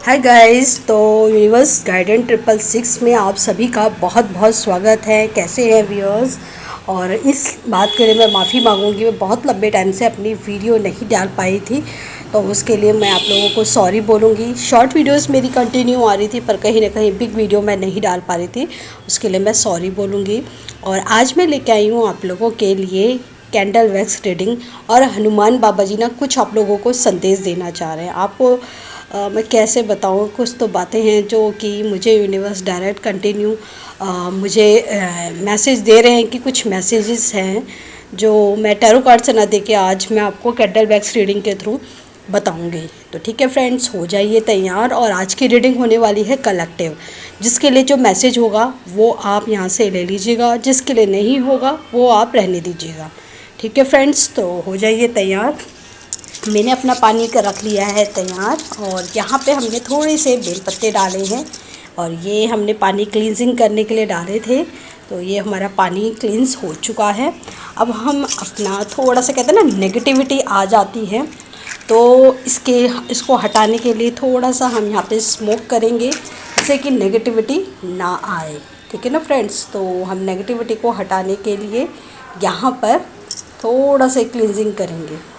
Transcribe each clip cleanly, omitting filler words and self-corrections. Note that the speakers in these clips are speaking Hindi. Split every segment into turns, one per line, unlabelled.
Hi guys. तो यूनिवर्स गाइडेंस 666 में आप सभी का बहुत बहुत स्वागत है। कैसे हैं व्यूअर्स। और इस बात के लिए मैं माफ़ी मांगूंगी, मैं बहुत लंबे टाइम से अपनी वीडियो नहीं डाल पाई थी, तो उसके लिए मैं आप लोगों को सॉरी बोलूँगी। शॉर्ट वीडियोस मेरी कंटिन्यू आ रही थी, पर कहीं ना कहीं बिग वीडियो मैं नहीं डाल पा रही थी, उसके लिए मैं सॉरी बोलूँगी। और आज मैं लेके आई हूँ आप लोगों के लिए कैंडल वैक्स रीडिंग, और हनुमान बाबा जी ना कुछ आप लोगों को संदेश देना चाह रहे हैं। आपको मैं कैसे बताऊँ, कुछ तो बातें हैं जो कि मुझे यूनिवर्स डायरेक्ट कंटिन्यू मुझे मैसेज दे रहे हैं कि कुछ मैसेजेस हैं जो मैं टैरो कार्ड से ना दे के आज मैं आपको कैंडल वैक्स रीडिंग के थ्रू बताऊंगी। तो ठीक है फ्रेंड्स, हो जाइए तैयार। और आज की रीडिंग होने वाली है कलेक्टिव। जिसके लिए जो मैसेज होगा वो आप यहाँ से ले लीजिएगा, जिसके लिए नहीं होगा वो आप रहने दीजिएगा। ठीक है फ्रेंड्स, तो हो जाइए तैयार। मैंने अपना पानी का रख लिया है तैयार, और यहाँ पे हमने थोड़े से बेलपत्ते डाले हैं, और ये हमने पानी क्लींजिंग करने के लिए डाले थे। तो ये हमारा पानी क्लींस हो चुका है। अब हम अपना थोड़ा सा, कहते हैं ना, नेगेटिविटी आ जाती है, तो इसको हटाने के लिए थोड़ा सा हम यहाँ पे स्मोक करेंगे, जिससे कि नेगेटिविटी ना आए। ठीक है ना फ्रेंड्स। तो हम नेगेटिविटी को हटाने के लिए यहाँ पर थोड़ा सा क्लींजिंग करेंगे।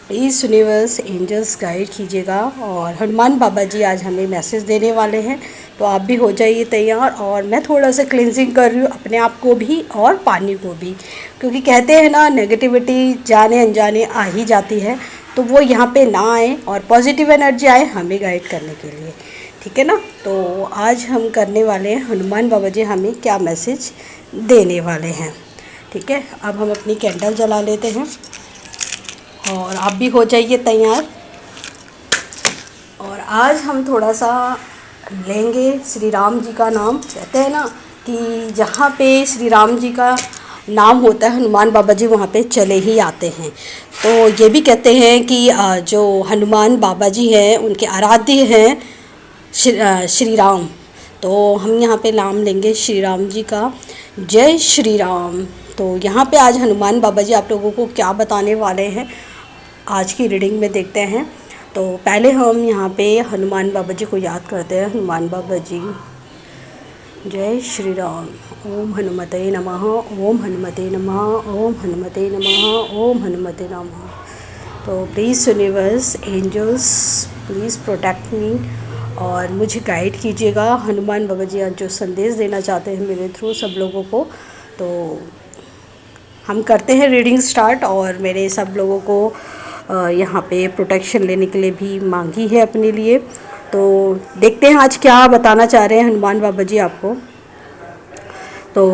प्लीज़ यूनिवर्स एंजल्स गाइड कीजिएगा। और हनुमान बाबा जी आज हमें मैसेज देने वाले हैं, तो आप भी हो जाइए तैयार। और मैं थोड़ा सा क्लींजिंग कर रही हूँ अपने आप को भी और पानी को भी, क्योंकि कहते हैं ना, नेगेटिविटी जाने अनजाने आ ही जाती है, तो वो यहाँ पे ना आए और पॉजिटिव एनर्जी आए हमें गाइड करने के लिए। ठीक है ना। तो आज हम करने वाले हैं, हनुमान बाबा जी हमें क्या मैसेज देने वाले हैं। ठीक है, अब हम अपनी कैंडल जला लेते हैं और आप भी हो जाइए तैयार। और आज हम थोड़ा सा लेंगे श्री राम जी का नाम। कहते हैं ना कि जहाँ पे श्री राम जी का नाम होता है, हनुमान बाबा जी वहाँ पे चले ही आते हैं। तो ये भी कहते हैं कि जो हनुमान बाबा जी हैं उनके आराध्य हैं श्री राम। तो हम यहाँ पे नाम लेंगे श्री राम जी का। जय श्री राम। तो यहाँ पे आज हनुमान बाबा जी आप लोगों को क्या बताने वाले हैं आज की रीडिंग में देखते हैं। तो पहले हम यहाँ पे हनुमान बाबा जी को याद करते हैं। हनुमान बाबा जी, जय श्री राम। ओम हनुमते नमः, ओम हनुमते नमः, ओम हनुमते नमः, ओम हनुमते नमः। तो please universe angels please protect me और मुझे गाइड कीजिएगा। हनुमान बाबा जी आज जो संदेश देना चाहते हैं मेरे थ्रू सब लोगों को, तो हम करते हैं रीडिंग स्टार्ट। और मेरे सब लोगों को यहाँ पे प्रोटेक्शन लेने के लिए भी मांगी है अपने लिए। तो देखते हैं आज क्या बताना चाह रहे हैं हनुमान बाबा जी आपको। तो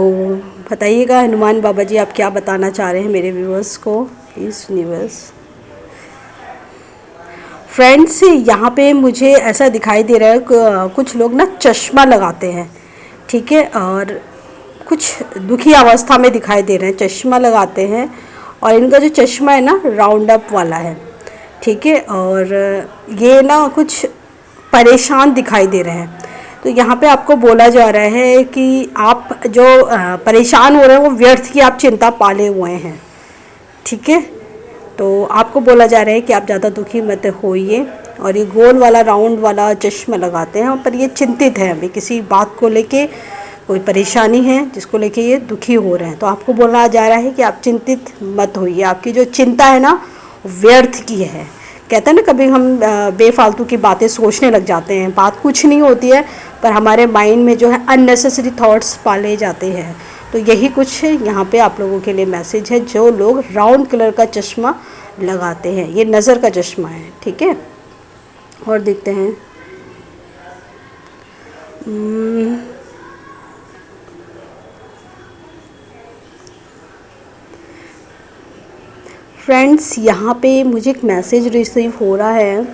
बताइएगा हनुमान बाबा जी आप क्या बताना चाह रहे हैं मेरे व्यूअर्स को, प्लीज़ यूनिवर्स। फ्रेंड्स, यहाँ पे मुझे ऐसा दिखाई दे रहा है कुछ लोग ना चश्मा लगाते हैं, ठीक है, और कुछ दुखी अवस्था में दिखाई दे रहे हैं, चश्मा लगाते हैं। और इनका जो चश्मा है ना राउंड अप वाला है, ठीक है, और ये ना कुछ परेशान दिखाई दे रहे हैं। तो यहाँ पे आपको बोला जा रहा है कि आप जो परेशान हो रहे हैं वो व्यर्थ की आप चिंता पाले हुए हैं। ठीक है, तो आपको बोला जा रहा है कि आप ज़्यादा दुखी मत होइए। और ये गोल वाला राउंड वाला चश्मा लगाते हैं, पर ये चिंतित है अभी किसी बात को लेके, कोई परेशानी है जिसको लेके ये दुखी हो रहे हैं। तो आपको बोला जा रहा है कि आप चिंतित मत होइए, आपकी जो चिंता है ना व्यर्थ की है। कहते हैं ना, कभी हम बेफालतू की बातें सोचने लग जाते हैं, बात कुछ नहीं होती है, पर हमारे माइंड में जो है अननेसेसरी थॉट्स पाले जाते हैं। तो यही कुछ यहाँ पे आप लोगों के लिए मैसेज है, जो लोग राउंड कलर का चश्मा लगाते हैं। ये नज़र का चश्मा है, ठीक है। और देखते हैं फ्रेंड्स, यहाँ पे मुझे एक मैसेज रिसीव हो रहा है।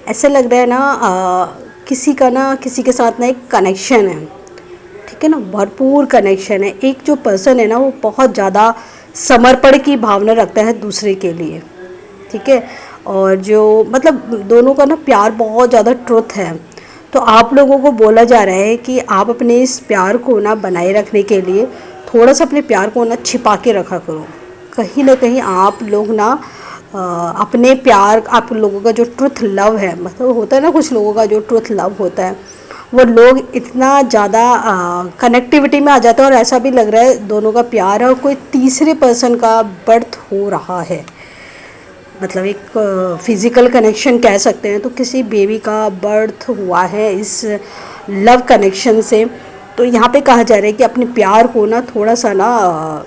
ऐसा लग रहा है ना किसी के साथ ना एक कनेक्शन है, ठीक है ना, भरपूर कनेक्शन है। एक जो पर्सन है ना वो बहुत ज़्यादा समर्पण की भावना रखता है दूसरे के लिए, ठीक है। और जो मतलब दोनों का ना प्यार बहुत ज़्यादा ट्रुथ है। तो आप लोगों को बोला जा रहा है कि आप अपने इस प्यार को ना बनाए रखने के लिए थोड़ा सा अपने प्यार को ना छिपा के रखा करो। कहीं ना कहीं आप लोग ना अपने प्यार, आप लोगों का जो ट्रुथ लव है, मतलब होता है ना कुछ लोगों का जो ट्रुथ लव होता है, वो लोग इतना ज़्यादा कनेक्टिविटी में आ जाते हैं और ऐसा भी लग रहा है दोनों का प्यार है और कोई तीसरे पर्सन का बर्थ हो रहा है। मतलब एक फिज़िकल कनेक्शन कह सकते हैं, तो किसी बेबी का बर्थ हुआ है इस लव कनेक्शन से। तो यहाँ पे कहा जा रहा है कि अपने प्यार को ना थोड़ा सा ना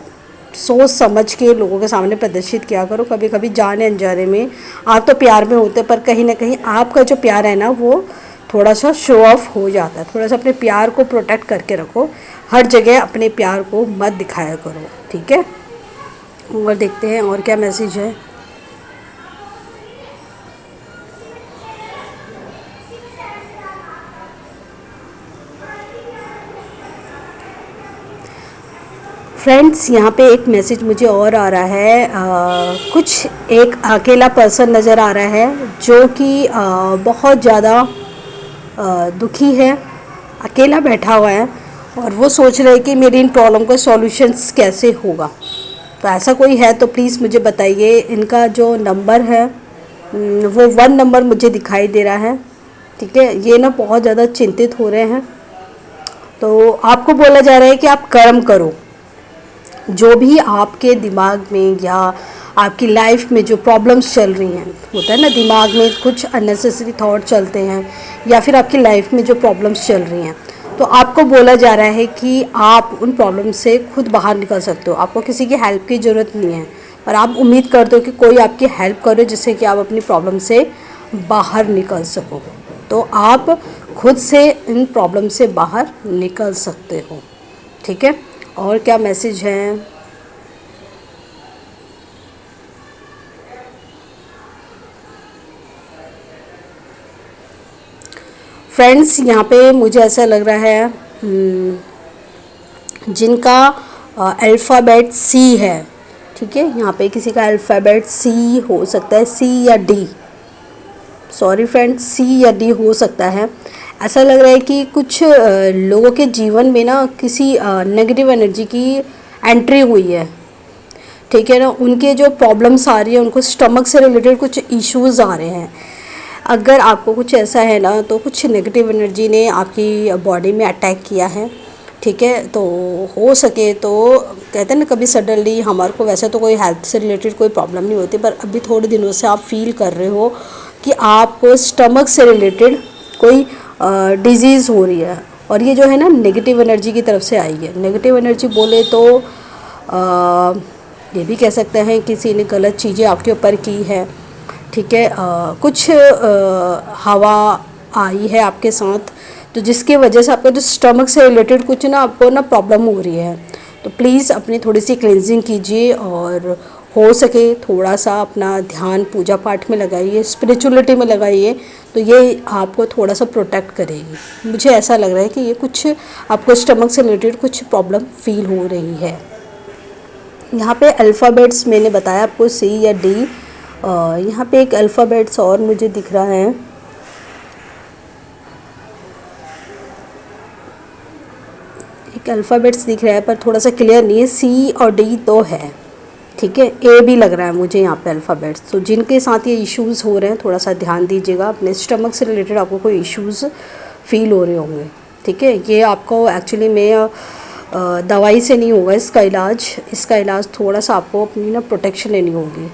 सोच समझ के लोगों के सामने प्रदर्शित किया करो। कभी कभी जाने अनजाने में आप तो प्यार में होते, पर कहीं ना कहीं आपका जो प्यार है ना वो थोड़ा सा शो ऑफ हो जाता है। थोड़ा सा अपने प्यार को प्रोटेक्ट करके रखो, हर जगह अपने प्यार को मत दिखाया करो, ठीक है। और देखते हैं और क्या मैसेज है। फ्रेंड्स, यहाँ पे एक मैसेज मुझे और आ रहा है। कुछ एक अकेला पर्सन नज़र आ रहा है जो कि बहुत ज़्यादा दुखी है, अकेला बैठा हुआ है और वो सोच रहे हैं कि मेरी इन प्रॉब्लम का सॉल्यूशंस कैसे होगा। तो ऐसा कोई है तो प्लीज़ मुझे बताइए। इनका जो नंबर है वो 1 नंबर मुझे दिखाई दे रहा है, ठीक है। ये ना बहुत ज़्यादा चिंतित हो रहे हैं। तो आपको बोला जा रहा है कि आप कर्म करो। जो भी आपके दिमाग में या आपकी लाइफ में जो प्रॉब्लम्स चल रही हैं, होता है ना दिमाग में कुछ अननेसेसरी थॉट चलते हैं या फिर आपकी लाइफ में जो प्रॉब्लम्स चल रही हैं, तो आपको बोला जा रहा है कि आप उन प्रॉब्लम से खुद बाहर निकल सकते हो। आपको किसी की हेल्प की ज़रूरत नहीं है, और आप उम्मीद करते हो कि कोई आपकी हेल्प करे जिससे कि आप अपनी प्रॉब्लम से बाहर निकल सको। तो आप खुद से इन प्रॉब्लम से बाहर निकल सकते हो, ठीक है। और क्या मैसेज है। फ्रेंड्स, यहाँ पे मुझे ऐसा लग रहा है जिनका अल्फ़ाबेट सी है, ठीक है। यहाँ पे किसी का अल्फ़ाबेट सी हो सकता है, सी या डी, सॉरी फ्रेंड्स, सी या डी हो सकता है। ऐसा लग रहा है कि कुछ लोगों के जीवन में ना किसी नेगेटिव एनर्जी की एंट्री हुई है, ठीक है ना। उनके जो प्रॉब्लम्स आ रही है, उनको स्टमक से रिलेटेड कुछ इश्यूज़ आ रहे हैं। अगर आपको कुछ ऐसा है ना, तो कुछ नेगेटिव एनर्जी ने आपकी बॉडी में अटैक किया है, ठीक है। तो हो सके तो कहते हैं ना कभी सडनली हमारे को, वैसे तो कोई हेल्थ से रिलेटेड कोई प्रॉब्लम नहीं होती, पर अभी थोड़े दिनों से आप फील कर रहे हो कि आपको स्टमक से रिलेटेड कोई डिजीज़ हो रही है। और ये जो है ना नेगेटिव एनर्जी की तरफ से आई है। नेगेटिव एनर्जी बोले तो ये भी कह सकते हैं किसी ने गलत चीज़ें आपके ऊपर की है, ठीक है। कुछ हवा आई है आपके साथ, तो जिसके वजह से आपका जो स्टमक से रिलेटेड कुछ ना आपको ना प्रॉब्लम हो रही है। तो प्लीज़ अपनी थोड़ी सी क्लेंजिंग कीजिए और हो सके थोड़ा सा अपना ध्यान पूजा पाठ में लगाइए, स्पिरिचुअलिटी में लगाइए, तो ये आपको थोड़ा सा प्रोटेक्ट करेगी। मुझे ऐसा लग रहा है कि ये कुछ आपको स्टमक से रिलेटेड कुछ प्रॉब्लम फील हो रही है। यहाँ पे अल्फ़ाबेट्स मैंने बताया आपको, सी या डी। यहाँ पे एक अल्फ़ाबेट्स और मुझे दिख रहा है, एक अल्फ़ाबेट्स दिख रहा है पर थोड़ा सा क्लियर नहीं है। सी और डी तो है, ठीक है। ए भी लग रहा है मुझे यहाँ पे अल्फ़ाबेट्स। तो जिनके साथ ये इश्यूज़ हो रहे हैं थोड़ा सा ध्यान दीजिएगा। अपने स्टमक से रिलेटेड आपको कोई इश्यूज़ फील हो रहे होंगे, ठीक है। ये आपको एक्चुअली में दवाई से नहीं होगा इसका इलाज थोड़ा सा आपको अपनी ना प्रोटेक्शन लेनी होगी,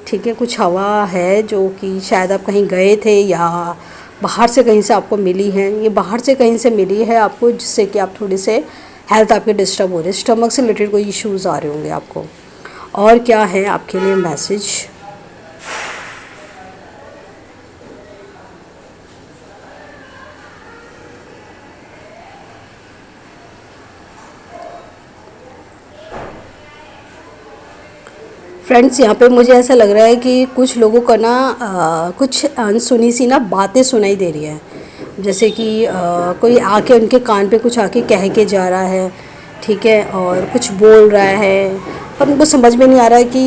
ठीक है। कुछ हवा है जो कि शायद आप कहीं गए थे या बाहर से कहीं से आपको मिली है, ये बाहर से कहीं से मिली है आपको, जिससे कि आप थोड़ी से हेल्थ आपके डिस्टर्ब हो रहे हैं, स्टमक से रिलेटेड कोई इश्यूज़ आ रहे होंगे आपको। और क्या है आपके लिए मैसेज। फ्रेंड्स, यहाँ पे मुझे ऐसा लग रहा है कि कुछ लोगों को ना कुछ अनसुनी सी ना बातें सुनाई दे रही हैं, जैसे कि कोई आके उनके कान पे कुछ आके कह के जा रहा है, ठीक है, और कुछ बोल रहा है, पर उनको समझ में नहीं आ रहा है कि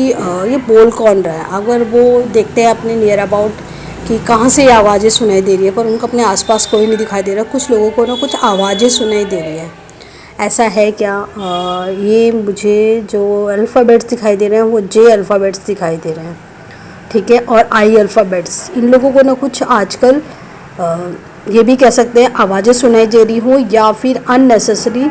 ये बोल कौन रहा है। अगर वो देखते हैं अपने नियर अबाउट कि कहाँ से ये आवाज़ें सुनाई दे रही है, पर उनको अपने आसपास कोई नहीं दिखाई दे रहा। कुछ लोगों को ना कुछ आवाज़ें सुनाई दे रही है, ऐसा है क्या। ये मुझे जो अल्फ़ाबेट्स दिखाई दे रहे हैं वो जे अल्फ़ाबेट्स दिखाई दे रहे हैं। ठीक है, और आई अल्फ़ाबेट्स। इन लोगों को ना कुछ आजकल ये भी कह सकते हैं आवाज़ें सुनाई दे रही हो या फिर अननेसेसरी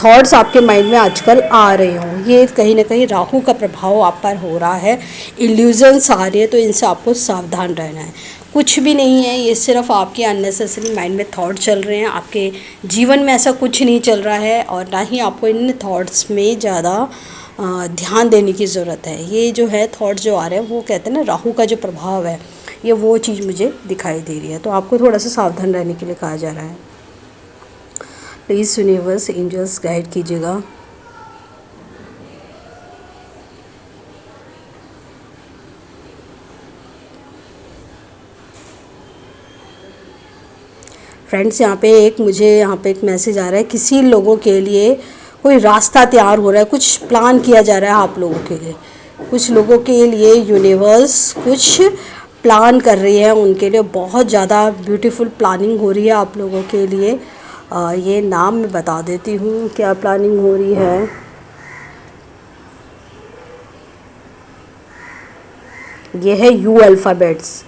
थॉट्स आपके माइंड में आजकल आ रहे हों। ये कहीं ना कहीं राहु का प्रभाव आप पर हो रहा है, इल्यूजन्स आ रही है, तो इनसे आपको सावधान रहना है। कुछ भी नहीं है, ये सिर्फ आपके अननेसेसरी माइंड में थॉट चल रहे हैं। आपके जीवन में ऐसा कुछ नहीं चल रहा है और ना ही आपको इन थॉट्स में ज़्यादा ध्यान देने की ज़रूरत है। ये जो है थॉट जो आ रहे हैं वो कहते हैं ना राहु का जो प्रभाव है, ये वो चीज़ मुझे दिखाई दे रही है। तो आपको थोड़ा सा सावधान रहने के लिए कहा जा रहा है। प्लीज़ यूनिवर्स एंजल्स गाइड कीजिएगा। फ्रेंड्स, यहाँ पे एक मैसेज आ रहा है, किसी लोगों के लिए कोई रास्ता तैयार हो रहा है, कुछ प्लान किया जा रहा है आप लोगों के लिए। कुछ लोगों के लिए यूनिवर्स कुछ प्लान कर रही है, उनके लिए बहुत ज़्यादा ब्यूटीफुल प्लानिंग हो रही है आप लोगों के लिए। ये नाम मैं बता देती हूँ क्या प्लानिंग हो रही है। ये है यू अल्फ़ाबेट्स।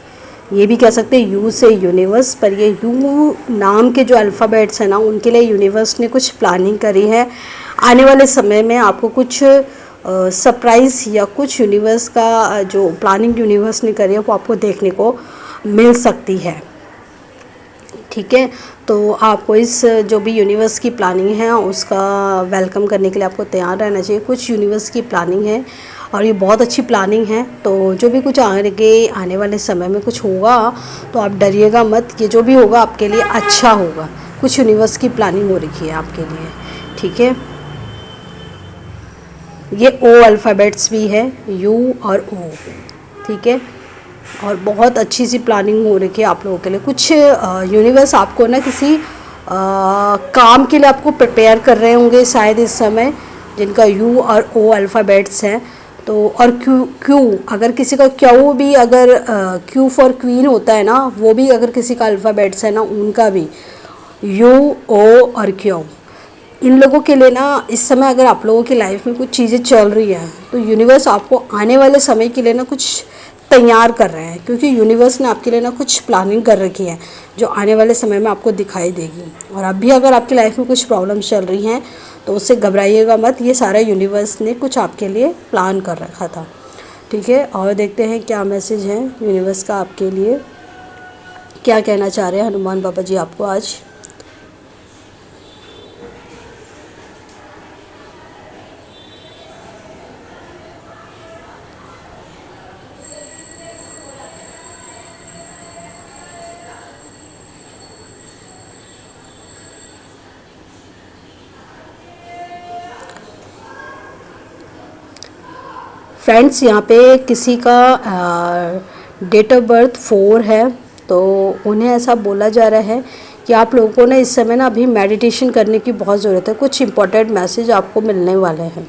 ये भी कह सकते हैं यू से यूनिवर्स, पर ये यू नाम के जो अल्फ़ाबेट्स हैं ना, उनके लिए यूनिवर्स ने कुछ प्लानिंग करी है। आने वाले समय में आपको कुछ सरप्राइज़ या कुछ यूनिवर्स का जो प्लानिंग यूनिवर्स ने करी है वो आपको देखने को मिल सकती है। ठीक है, तो आपको इस जो भी यूनिवर्स की प्लानिंग है उसका वेलकम करने के लिए आपको तैयार रहना चाहिए। कुछ यूनिवर्स की प्लानिंग है और ये बहुत अच्छी प्लानिंग है। तो जो भी कुछ आने वाले समय में कुछ होगा तो आप डरिएगा मत, ये जो भी होगा आपके लिए अच्छा होगा। कुछ यूनिवर्स की प्लानिंग हो रखी है आपके लिए। ठीक है, ये ओ अल्फ़ाबेट्स भी है, यू और ओ। ठीक है, और बहुत अच्छी सी प्लानिंग हो रखी है आप लोगों के लिए। कुछ यूनिवर्स आपको ना किसी काम के लिए आपको प्रिपेयर कर रहे होंगे शायद इस समय, जिनका यू और ओ अल्फ़ाबेट्स हैं। तो और क्यू अगर किसी का क्यू भी, अगर क्यू फॉर क्वीन होता है ना, वो भी अगर किसी का अल्फ़ाबेट्स है ना, उनका भी यू ओ और क्यू। इन लोगों के लिए ना इस समय अगर आप लोगों की लाइफ में कुछ चीज़ें चल रही हैं तो यूनिवर्स आपको आने वाले समय के लिए ना कुछ तैयार कर रहे हैं, क्योंकि यूनिवर्स ने आपके लिए ना कुछ प्लानिंग कर रखी है जो आने वाले समय में आपको दिखाई देगी। और अभी अगर आपकी लाइफ में कुछ प्रॉब्लम्स चल रही हैं तो उससे घबराइएगा मत, ये सारा यूनिवर्स ने कुछ आपके लिए प्लान कर रखा था। ठीक है, और देखते हैं क्या मैसेज है यूनिवर्स का आपके लिए, क्या कहना चाह रहे हैं हनुमान बाबा जी आपको आज। फ्रेंड्स, यहाँ पे किसी का डेट ऑफ बर्थ 4 है, तो उन्हें ऐसा बोला जा रहा है कि आप लोगों को ना इस समय ना अभी मेडिटेशन करने की बहुत ज़रूरत है। कुछ इंपॉर्टेंट मैसेज आपको मिलने वाले हैं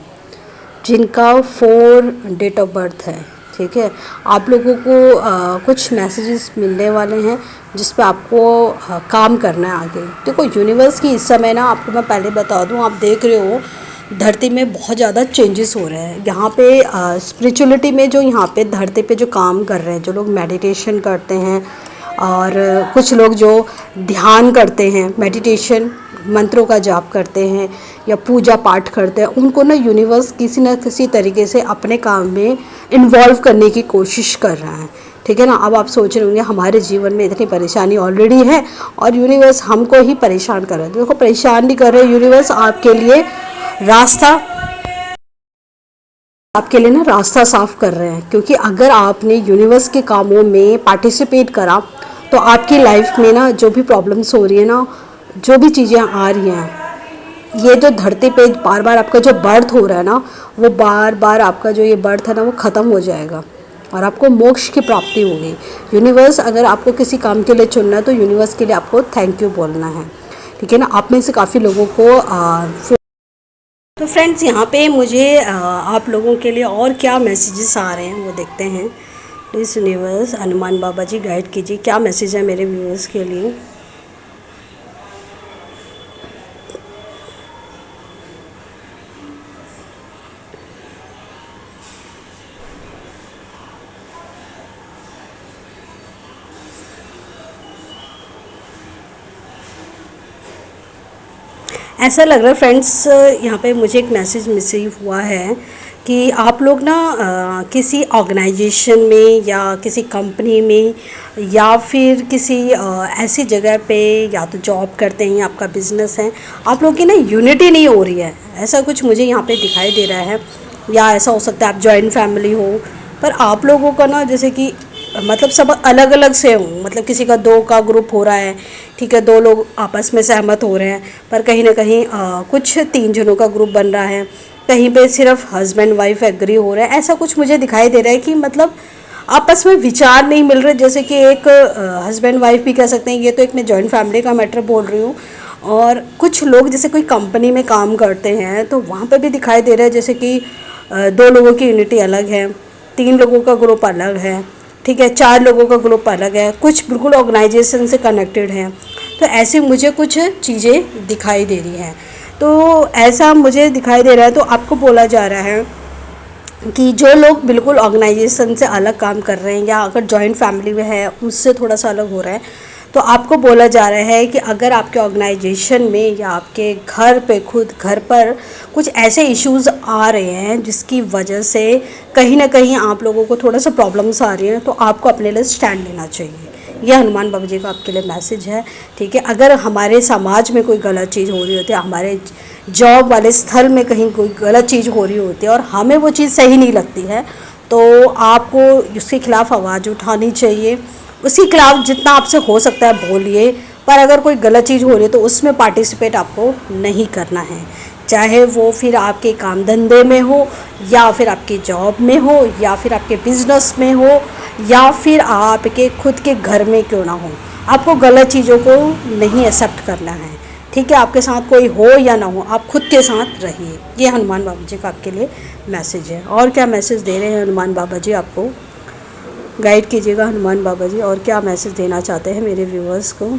जिनका 4 डेट ऑफ बर्थ है। ठीक है, आप लोगों को कुछ मैसेजेस मिलने वाले हैं जिस पे आपको काम करना है आगे। देखो यूनिवर्स की इस समय ना, आपको मैं पहले बता दूं, आप देख रहे हो धरती में बहुत ज़्यादा चेंजेस हो रहे हैं। यहाँ पे स्पिरिचुअलिटी में जो यहाँ पे धरती पे जो काम कर रहे हैं, जो लोग मेडिटेशन करते हैं और कुछ लोग जो ध्यान करते हैं, मेडिटेशन मंत्रों का जाप करते हैं या पूजा पाठ करते हैं, उनको ना यूनिवर्स किसी न किसी तरीके से अपने काम में इन्वॉल्व करने की कोशिश कर रहा है। ठीक है ना। अब आप सोच रहे होंगे हमारे जीवन में इतनी परेशानी ऑलरेडी है और यूनिवर्स हमको ही परेशान कर रहा है। देखो, परेशान नहीं कर रहे यूनिवर्स, आपके लिए रास्ता, आपके लिए ना रास्ता साफ कर रहे हैं। क्योंकि अगर आपने यूनिवर्स के कामों में पार्टिसिपेट करा तो आपकी लाइफ में ना जो भी प्रॉब्लम्स हो रही है ना, जो भी चीज़ें आ रही हैं, ये जो धरती पे बार बार आपका जो बर्थ हो रहा है ना, वो बार बार आपका जो ये बर्थ है ना वो ख़त्म हो जाएगा और आपको मोक्ष की प्राप्ति होगी। यूनिवर्स अगर आपको किसी काम के लिए चुनना है तो यूनिवर्स के लिए आपको थैंक यू बोलना है। ठीक है ना। आप में से काफ़ी लोगों को तो फ्रेंड्स, यहाँ पे मुझे आप लोगों के लिए और क्या मैसेजेस आ रहे हैं वो देखते हैं। प्लीज़ यूनिवर्स हनुमान बाबा जी गाइड कीजिए, क्या मैसेज है मेरे व्यूअर्स के लिए। ऐसा लग रहा है फ्रेंड्स, यहाँ पे मुझे एक मैसेज रिसीव हुआ है कि आप लोग ना किसी ऑर्गेनाइजेशन में या किसी कंपनी में या फिर किसी ऐसी जगह पे या तो जॉब करते हैं या आपका बिजनेस है, आप लोग की ना यूनिटी नहीं हो रही है। ऐसा कुछ मुझे यहाँ पे दिखाई दे रहा है। या ऐसा हो सकता है आप जॉइंट फैमिली हो, पर आप लोगों का ना जैसे कि मतलब सब अलग अलग से हों, मतलब किसी का दो का ग्रुप हो रहा है, ठीक है, दो लोग आपस में सहमत हो रहे हैं, पर कहीं ना कहीं कुछ तीन जनों का ग्रुप बन रहा है, कहीं पे सिर्फ हस्बैंड वाइफ एग्री हो रहे हैं। ऐसा कुछ मुझे दिखाई दे रहा है कि मतलब आपस में विचार नहीं मिल रहे। जैसे कि एक हस्बैंड वाइफ भी कह सकते हैं, ये तो एक मैं जॉइंट फैमिली का मैटर बोल रही हूँ। और कुछ लोग जैसे कोई कंपनी में काम करते हैं तो वहाँ पे भी दिखाई दे रहा है जैसे कि दो लोगों की यूनिटी अलग है, तीन लोगों का ग्रुप अलग है, ठीक है, चार लोगों का ग्रुप अलग है, कुछ बिल्कुल ऑर्गेनाइजेशन से कनेक्टेड हैं। तो ऐसी मुझे कुछ चीज़ें दिखाई दे रही हैं। तो ऐसा मुझे दिखाई दे रहा है, तो आपको बोला जा रहा है कि जो लोग बिल्कुल ऑर्गेनाइजेशन से अलग काम कर रहे हैं या अगर जॉइंट फैमिली में है उससे थोड़ा सा अलग हो रहा है, तो आपको बोला जा रहा है कि अगर आपके ऑर्गेनाइजेशन में या आपके घर पे खुद घर पर कुछ ऐसे इश्यूज़ आ रहे हैं जिसकी वजह से कहीं ना कहीं आप लोगों को थोड़ा सा प्रॉब्लम्स आ रही हैं, तो आपको अपने लिए स्टैंड लेना चाहिए। यह हनुमान बाबा जी का आपके लिए मैसेज है, ठीक है। अगर हमारे समाज में कोई गलत चीज़ हो रही होती है, हमारे जॉब वाले स्थल में कहीं कोई गलत चीज़ हो रही होती है और हमें वो चीज़ सही नहीं लगती है, तो आपको उसके खिलाफ़ आवाज़ उठानी चाहिए। उसके खिलाफ़ जितना आपसे हो सकता है बोलिए, पर अगर कोई गलत चीज़ हो रही है तो उसमें पार्टिसिपेट आपको नहीं करना है। चाहे वो फिर आपके काम धंधे में हो या फिर आपकी जॉब में हो या फिर आपके बिजनेस में हो या फिर आपके खुद के घर में क्यों ना हो, आपको गलत चीज़ों को नहीं एक्सेप्ट करना है, ठीक है। आपके साथ कोई हो या ना हो, आप खुद के साथ रहिए। ये हनुमान बाबा जी का आपके लिए मैसेज है। और क्या मैसेज दे रहे हैं हनुमान बाबा जी, आपको गाइड कीजिएगा हनुमान बाबा जी, और क्या मैसेज देना चाहते हैं मेरे व्यूअर्स को।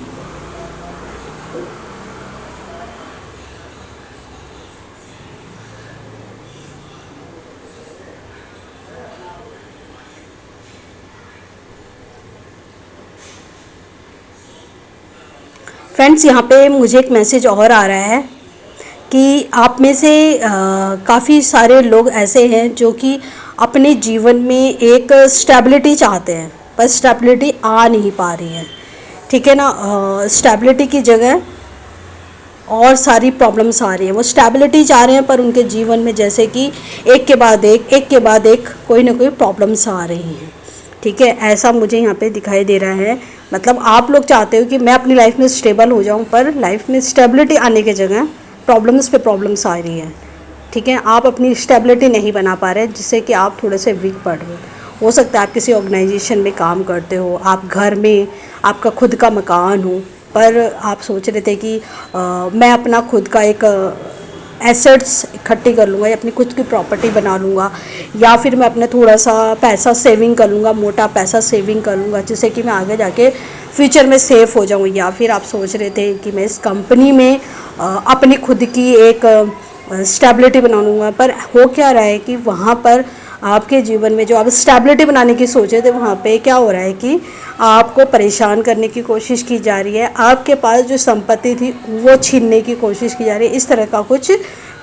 फ्रेंड्स, यहाँ पे मुझे एक मैसेज और आ रहा है कि आप में से काफ़ी सारे लोग ऐसे हैं जो कि अपने जीवन में एक स्टेबिलिटी चाहते हैं, पर स्टेबिलिटी आ नहीं पा रही है, ठीक है ना। स्टेबिलिटी की जगह और सारी प्रॉब्लम्स आ रही हैं। वो स्टेबिलिटी चाह रहे हैं पर उनके जीवन में जैसे कि एक के बाद एक के बाद एक कोई ना कोई प्रॉब्लम्स आ रही हैं, ठीक है। ऐसा मुझे यहाँ पे दिखाई दे रहा है। मतलब आप लोग चाहते हो कि मैं अपनी लाइफ में स्टेबल हो जाऊँ, पर लाइफ में स्टेबिलिटी आने की जगह प्रॉब्लम्स पे प्रॉब्लम्स आ रही हैं, ठीक है। आप अपनी स्टेबिलिटी नहीं बना पा रहे, जिससे कि आप थोड़े से वीक पड़ रहे हो सकता है आप किसी ऑर्गेनाइजेशन में काम करते हो, आप घर में आपका खुद का मकान हो, पर आप सोच रहे थे कि मैं अपना खुद का एक एसेट्स इकट्ठी कर लूँगा या अपनी खुद की प्रॉपर्टी बना लूँगा, या फिर मैं अपने थोड़ा सा पैसा सेविंग कर लूँगा, मोटा पैसा सेविंग कर लूँगा, जिससे कि मैं आगे जाके फ्यूचर में सेफ हो जाऊँ। या फिर आप सोच रहे थे कि मैं इस कंपनी में अपनी खुद की एक स्टेबिलिटी बना लूँगा, पर हो क्या रहा है कि वहाँ पर आपके जीवन में जो आप स्टेबिलिटी बनाने की सोच रहे थे, वहाँ पे क्या हो रहा है कि आपको परेशान करने की कोशिश की जा रही है। आपके पास जो संपत्ति थी वो छीनने की कोशिश की जा रही है। इस तरह का कुछ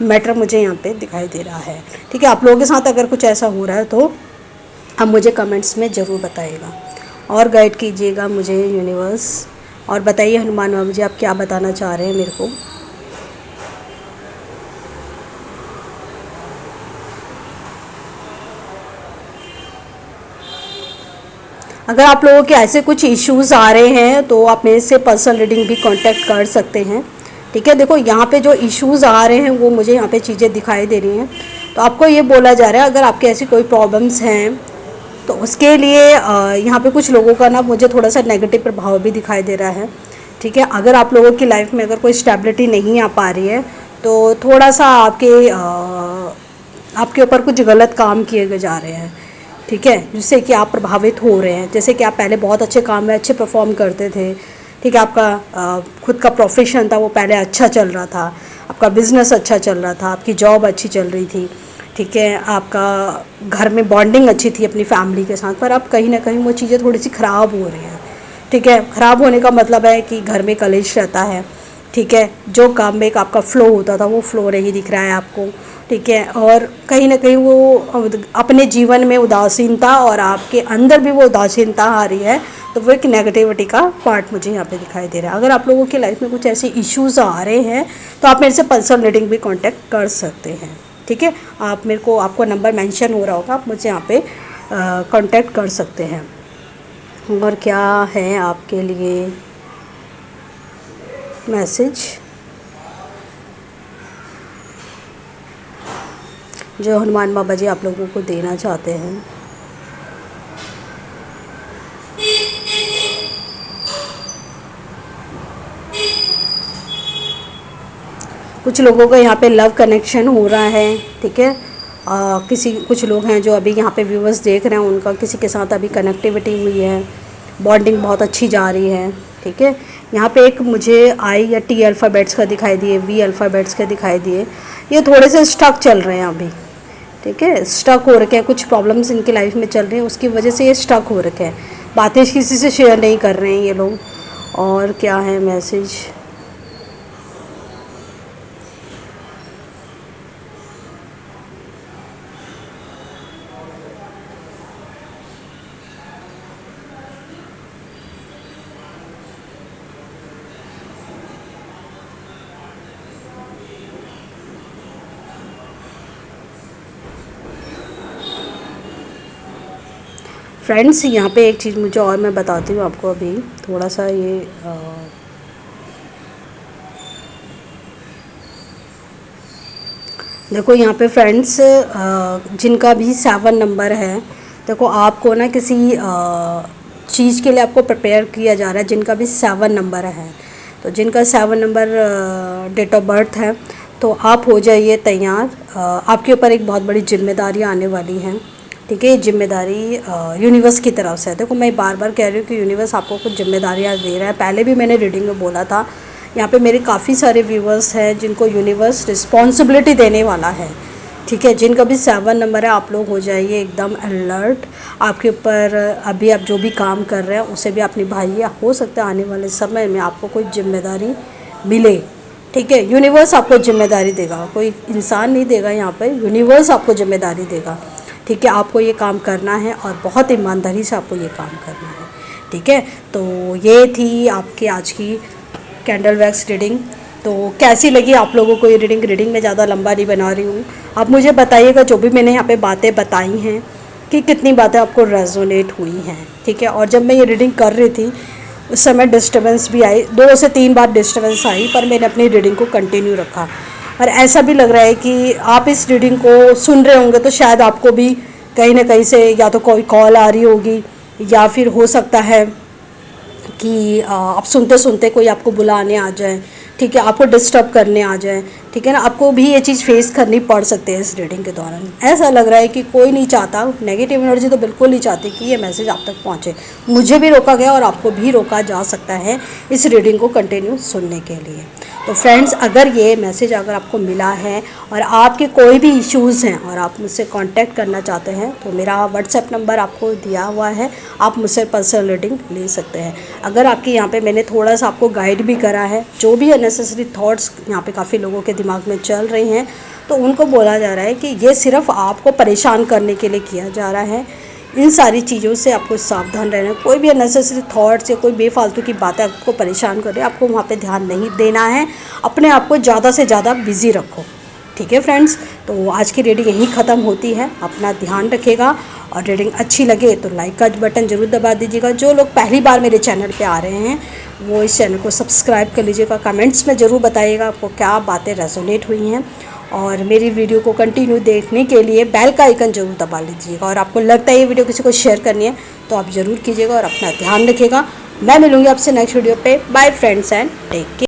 मैटर मुझे यहाँ पे दिखाई दे रहा है, ठीक है। आप लोगों के साथ अगर कुछ ऐसा हो रहा है तो आप मुझे कमेंट्स में ज़रूर बताइएगा और गाइड कीजिएगा मुझे यूनिवर्स, और बताइए हनुमान बाबा जी आप क्या बताना चाह रहे हैं मेरे को। अगर आप लोगों के ऐसे कुछ इश्यूज़ आ रहे हैं तो आप मेरे से पर्सनल रीडिंग भी कांटेक्ट कर सकते हैं, ठीक है। देखो यहाँ पे जो इश्यूज़ आ रहे हैं वो मुझे यहाँ पे चीज़ें दिखाई दे रही हैं, तो आपको ये बोला जा रहा है अगर आपके ऐसी कोई प्रॉब्लम्स हैं तो उसके लिए यहाँ पे कुछ लोगों का ना मुझे थोड़ा सा नेगेटिव प्रभाव भी दिखाई दे रहा है, ठीक है। अगर आप लोगों की लाइफ में अगर कोई स्टेबिलिटी नहीं आ पा रही है तो थोड़ा सा आपके ऊपर कुछ गलत काम किए जा रहे हैं, ठीक है, जिससे कि आप प्रभावित हो रहे हैं। जैसे कि आप पहले बहुत अच्छे काम में अच्छे परफॉर्म करते थे, ठीक है, आपका खुद का प्रोफेशन था वो पहले अच्छा चल रहा था, आपका बिजनेस अच्छा चल रहा था, आपकी जॉब अच्छी चल रही थी, ठीक है, आपका घर में बॉन्डिंग अच्छी थी अपनी फैमिली के साथ, पर अब कहीं ना कहीं वो चीज़ें थोड़ी सी ख़राब हो रही हैं, ठीक है। ख़राब होने का मतलब है कि घर में कलेश रहता है, ठीक है, जो काम में एक आपका फ़्लो होता था वो फ़्लो नहीं दिख रहा है आपको, ठीक है, और कहीं ना कहीं वो अपने जीवन में उदासीनता और आपके अंदर भी वो उदासीनता आ रही है, तो वो एक नेगेटिविटी का पार्ट मुझे यहाँ पे दिखाई दे रहा है। अगर आप लोगों की लाइफ में कुछ ऐसे इश्यूज़ आ रहे हैं तो आप मेरे से पर्सनल रीडिंग भी कांटेक्ट कर सकते हैं, ठीक है। आप मेरे को, आपको नंबर मेंशन हो रहा होगा, आप मुझे यहाँ पे कांटेक्ट कर सकते हैं। और क्या है आपके लिए मैसेज जो हनुमान बाबा जी आप लोगों को देना चाहते हैं? कुछ लोगों का यहाँ पे लव कनेक्शन हो रहा है, ठीक है। कुछ लोग हैं जो अभी यहाँ पे व्यूअर्स देख रहे हैं, उनका किसी के साथ अभी कनेक्टिविटी हुई है, बॉन्डिंग बहुत अच्छी जा रही है, ठीक है। यहाँ पे एक मुझे आई या टी अल्फ़ाबेट्स का दिखाई दिए, वी अल्फ़ाबेट्स के दिखाई दिए, ये थोड़े से स्टक चल रहे हैं अभी, ठीक है, स्टक हो रखे हैं, कुछ प्रॉब्लम्स इनकी लाइफ में चल रही हैं, उसकी वजह से ये स्टक हो रखे हैं, बातें किसी से शेयर नहीं कर रहे हैं ये लोग। और क्या है मैसेज? फ्रेंड्स, यहाँ पे एक चीज़ मुझे और मैं बताती हूँ आपको, अभी थोड़ा सा ये देखो यहाँ पे फ्रेंड्स, जिनका भी 7 नंबर है, देखो आपको ना किसी चीज़ के लिए आपको प्रिपेयर किया जा रहा है, जिनका भी 7 नंबर है, तो जिनका 7 नंबर डेट ऑफ बर्थ है, तो आप हो जाइए तैयार। आपके ऊपर एक बहुत बड़ी जिम्मेदारी आने वाली है, ठीक है। ये जिम्मेदारी यूनिवर्स की तरफ से है। देखो मैं बार बार कह रही हूँ कि यूनिवर्स आपको कुछ जिम्मेदारियाँ दे रहा है, पहले भी मैंने रीडिंग में बोला था। यहाँ पे मेरे काफ़ी सारे व्यूवर्स हैं जिनको यूनिवर्स रिस्पॉन्सिबिलिटी देने वाला है, ठीक है। जिनका भी 7 नंबर है, आप लोग हो जाइए एकदम अलर्ट। आपके ऊपर अभी आप जो भी काम कर रहे हैं उसे भी आप निभाइए, हो सकता है आने वाले समय में आपको कोई जिम्मेदारी मिले, ठीक है। यूनिवर्स आपको जिम्मेदारी देगा, कोई इंसान नहीं देगा, यहाँ पर यूनिवर्स आपको जिम्मेदारी देगा, ठीक है। आपको ये काम करना है और बहुत ईमानदारी से आपको ये काम करना है, ठीक है। तो ये थी आपकी आज की कैंडल वैक्स रीडिंग। तो कैसी लगी आप लोगों को ये रीडिंग में ज़्यादा लंबा नहीं बना रही हूँ। आप मुझे बताइएगा जो भी मैंने यहाँ पे बातें बताई हैं कि कितनी बातें आपको रेजोनेट हुई हैं, ठीक है। और जब मैं ये रीडिंग कर रही थी उस समय डिस्टर्बेंस भी आई, 2 से 3 बार डिस्टर्बेंस आई, पर मैंने अपनी रीडिंग को कंटिन्यू रखा। और ऐसा भी लग रहा है कि आप इस रीडिंग को सुन रहे होंगे तो शायद आपको भी कहीं ना कहीं से या तो कोई कॉल आ रही होगी, या फिर हो सकता है कि आप सुनते सुनते कोई आपको बुलाने आ जाए, ठीक है, आपको डिस्टर्ब करने आ जाए, ठीक है ना। आपको भी ये चीज़ फेस करनी पड़ सकती है इस रीडिंग के दौरान। ऐसा लग रहा है कि कोई नहीं चाहता, नेगेटिव एनर्जी तो बिल्कुल नहीं चाहती कि ये मैसेज आप तक पहुँचे। मुझे भी रोका गया और आपको भी रोका जा सकता है इस रीडिंग को कंटिन्यू सुनने के लिए। तो फ्रेंड्स, अगर ये मैसेज अगर आपको मिला है और आपके कोई भी इश्यूज़ हैं और आप मुझसे कांटेक्ट करना चाहते हैं तो मेरा व्हाट्सएप नंबर आपको दिया हुआ है, आप मुझसे पर्सनल रीडिंग ले सकते हैं। अगर आपके यहाँ पे मैंने थोड़ा सा आपको गाइड भी करा है, जो भी अननेसेसरी थॉट्स यहाँ पे काफ़ी लोगों के दिमाग में चल रही हैं, तो उनको बोला जा रहा है कि ये सिर्फ आपको परेशान करने के लिए किया जा रहा है। इन सारी चीज़ों से आपको सावधान रहना है। कोई भी अननेसेसरी थॉट्स या कोई बेफालतू की बातें आपको परेशान कर रही है, आपको वहाँ पे ध्यान नहीं देना है। अपने आप को ज़्यादा से ज़्यादा बिजी रखो, ठीक है फ्रेंड्स। तो आज की रीडिंग यहीं ख़त्म होती है। अपना ध्यान रखिएगा और रीडिंग अच्छी लगे तो लाइक का बटन ज़रूर दबा दीजिएगा। जो लोग पहली बार मेरे चैनल पे आ रहे हैं वो इस चैनल को सब्सक्राइब कर लीजिएगा। कमेंट्स में ज़रूर बताइएगा आपको क्या बातें रेजोनेट हुई हैं, और मेरी वीडियो को कंटिन्यू देखने के लिए बेल का आइकन ज़रूर दबा लीजिएगा। और आपको लगता है ये वीडियो किसी को शेयर करनी है तो आप ज़रूर कीजिएगा और अपना ध्यान रखिएगा। मैं मिलूँगी आपसे नेक्स्ट वीडियो पे। Bye friends and take care.